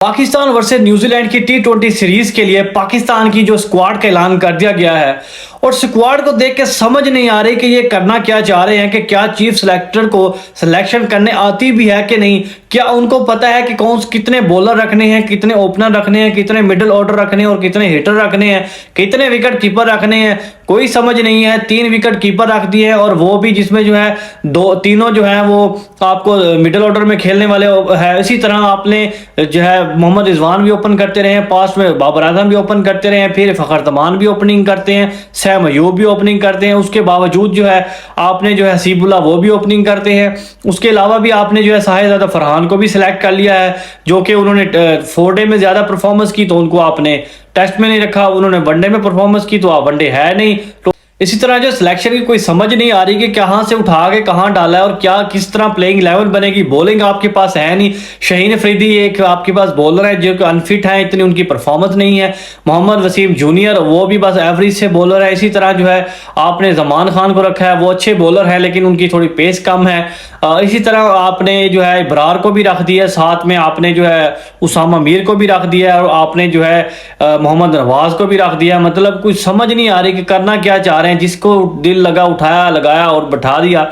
Pakistan versus New Zealand की T20 series के लिए पाकिस्तान की जो स्क्वाड का ऐलान कर दिया गया है और स्क्वाड को देख के समझ नहीं आ रही कि ये करना क्या चाह रहे हैं, कि क्या चीफ सिलेक्टर को सिलेक्शन करने आती भी है कि नहीं, क्या उनको पता है कि कौन कितने बॉलर रखने हैं, कितने ओपनर रखने हैं, कितने मिडिल ऑर्डर रखने हैं और कितने हिटर रखने हैं, कितने विकेट कीपर रखने हैं, कोई समझ नहीं है। 3 विकेट कीपर रख दिए हैं और वो भी जिसमें जो है तीनों जो है वो आपको मिडिल ऑर्डर में खेलने वाले है। इसी तरह आपने जो है मोहम्मद रिजवान भी ओपन करते रहे हैं, पास में बाबर आजम भी ओपन करते रहे हैं, फिर फखर तमान भी ओपनिंग करते हैं, सैम अयूब भी ओपनिंग करते हैं। उसके बावजूद जो है आपने जो है हसीबुल्ला वो भी ओपनिंग करते हैं। उसके अलावा भी आपने जो है साहिद फरहान को भी सिलेक्ट कर लिया है, जो कि उन्होंने 4 डे में ज़्यादा परफॉर्मेंस की तो उनको आपने टेस्ट में नहीं रखा, उन्होंने वनडे में परफॉर्मेंस की तो आप वनडे है नहीं। तो इसी तरह जो सिलेक्शन की कोई समझ नहीं आ रही कि कहां से उठा के कहां डाला है और क्या किस तरह प्लेइंग 11 बनेगी। बॉलिंग आपके पास है नहीं, शाहीन अफरीदी एक आपके पास बॉलर है जो अनफिट है, इतनी उनकी परफॉर्मेंस नहीं है। मोहम्मद वसीम जूनियर वो भी बस एवरेज से बॉलर है। इसी तरह जो है आपने जमान खान को रखा है, वो अच्छे बॉलर है लेकिन उनकी थोड़ी पेस कम है। इसी तरह आपने जो है इब्रार को भी रख दिया, साथ में आपने जो है उसामा मीर को भी रख दिया और आपने जो है मोहम्मद नवाज को भी रख दिया। मतलब कुछ समझ नहीं आ रही कि करना क्या चाह रहे हैं। जिसको दिल लगा उठाया लगाया और बैठा दिया।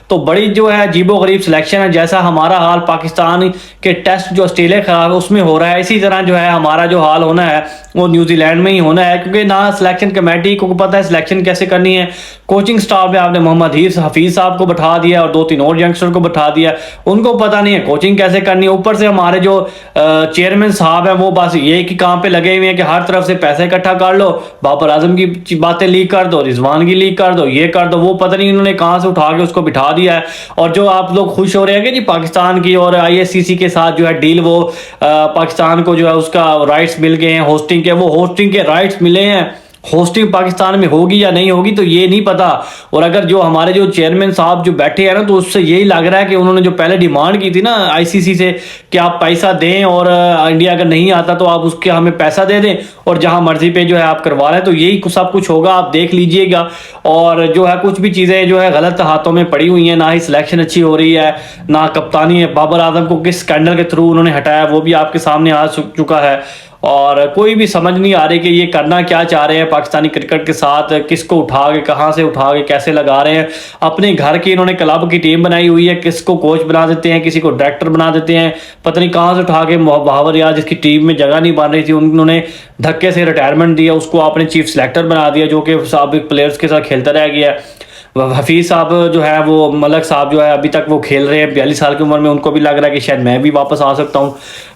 तो बड़ी जो है अजीबो गरीब सिलेक्शन है। जैसा हमारा हाल पाकिस्तान के टेस्ट जो ऑस्ट्रेलिया खिलाफ उसमें हो रहा है, इसी तरह जो है हमारा जो हाल होना है वो न्यूजीलैंड में ही होना है, क्योंकि ना सिलेक्शन कमेटी को पता है सिलेक्शन कैसे करनी है। कोचिंग स्टाफ में आपने मोहम्मद हफीज साहब को बैठा दिया और 2-3 और यंगस्टर को बैठा दिया, उनको पता नहीं है कोचिंग कैसे करनी है। ऊपर से हमारे जो चेयरमैन साहब है वो बस ये कि काम पे लगे हुए हैं कि हर तरफ से पैसे इकट्ठा कर लो, बाबर आजम की बातें लीक कर दो, रिजवान की लीक कर दो, ये कर दो, वो पता नहीं इन्होंने कहां से उठा के उसको बिठा दिया है। और जो आप लोग खुश हो रहे हैं कि जी पाकिस्तान की और ISCC के साथ जो है डील, वो पाकिस्तान को जो है उसका राइट्स मिल गए हैं होस्टिंग के, वो होस्टिंग के राइट्स मिले हैं। होस्टिंग पाकिस्तान में होगी या नहीं होगी तो ये नहीं पता। और अगर जो हमारे जो चेयरमैन साहब जो बैठे हैं ना, तो उससे यही लग रहा है कि उन्होंने जो पहले डिमांड की थी ना ICC से कि आप पैसा दें और इंडिया अगर नहीं आता तो आप उसके हमें पैसा दे दें और जहां मर्जी पे जो है आप करवा रहे हैं, तो यही सब कुछ होगा, आप देख लीजिएगा। और जो है कुछ भी चीज़ें जो है गलत हाथों में पड़ी हुई हैं, ना ही सिलेक्शन अच्छी हो रही है, ना कप्तानी है। बाबर आजम को किस स्कैंडल के थ्रू उन्होंने हटाया वो भी आपके सामने आ चुका है। और कोई भी समझ नहीं आ रही कि ये करना क्या चाह रहे हैं पाकिस्तानी क्रिकेट के साथ, किसको उठा के कहां से उठा के कैसे लगा रहे हैं। अपने घर की इन्होंने क्लब की टीम बनाई हुई है, किसको कोच बना देते हैं, किसी को डायरेक्टर बना देते हैं, पता नहीं कहां से उठा के बहावर यार जिसकी टीम में जगह नहीं बन रही थी उन्होंने धक्के से रिटायरमेंट दिया, उसको आपने चीफ सिलेक्टर बना दिया जो कि साबिक प्लेयर्स के साथ खेलता रह गया। हफीज साहब जो है वो मलक साहब जो है अभी तक वो खेल रहे हैं 42 साल की उम्र में, उनको भी लग रहा है कि शायद मैं भी वापस आ सकता हूं।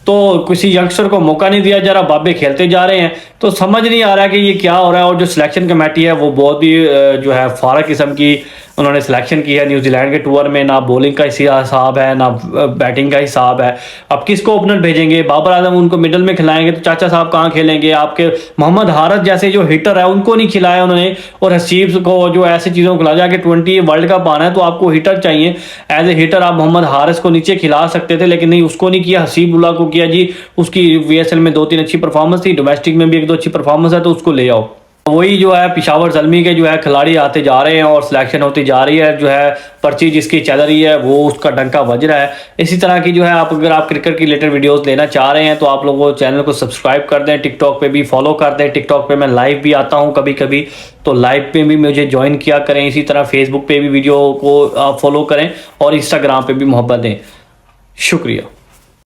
तो किसी यंगस्टर को मौका नहीं दिया जा रहा, बाबे खेलते जा रहे हैं, तो समझ नहीं आ रहा है कि ये क्या हो रहा है। और जो सिलेक्शन कमेटी है वो बहुत ही जो है फारग किस्म की उन्होंने सिलेक्शन की है न्यूजीलैंड के टूर में। ना बॉलिंग का हिसाब है ना बैटिंग का हिसाब है। अब किसको ओपनर भेजेंगे, बाबर आजम उनको मिडल में खिलाएंगे तो चाचा साहब कहाँ खेलेंगे। आपके मोहम्मद हारिस जैसे जो हिटर है उनको नहीं खिलाया उन्होंने, और हसीब को जो ऐसी चीज़ों को खिलाया जाके 20 वर्ल्ड कप आना है तो आपको हिटर चाहिए। एज ए हिटर आप मोहम्मद हारिस को नीचे खिला सकते थे, लेकिन नहीं, उसको नहीं किया, हसीबुल्ला को किया जी। उसकी VSL में 2-3 अच्छी परफॉर्मेंस थी, डोमेस्टिक में भी 1-2 अच्छी परफॉर्मेंस है, तो उसको ले आओ। वही जो है पिशावर ज़ल्मी के जो है खिलाड़ी आते जा रहे हैं और सिलेक्शन होती जा रही है। जो है पर्ची जिसकी चल रही है वो उसका डंका बज रहा है। इसी तरह की जो है अगर आप क्रिकेट की रिलेटेड वीडियोस लेना चाह रहे हैं तो आप लोगों को चैनल को सब्सक्राइब कर दें, टिकटॉक पे भी फॉलो कर दें। टिकटॉक पे मैं लाइव भी आता हूं कभी कभी, तो लाइव पे भी मुझे ज्वाइन किया करें। इसी तरह फेसबुक पे भी वीडियो को आप फॉलो करें और इंस्टाग्राम पे भी मोहब्बत दें। शुक्रिया।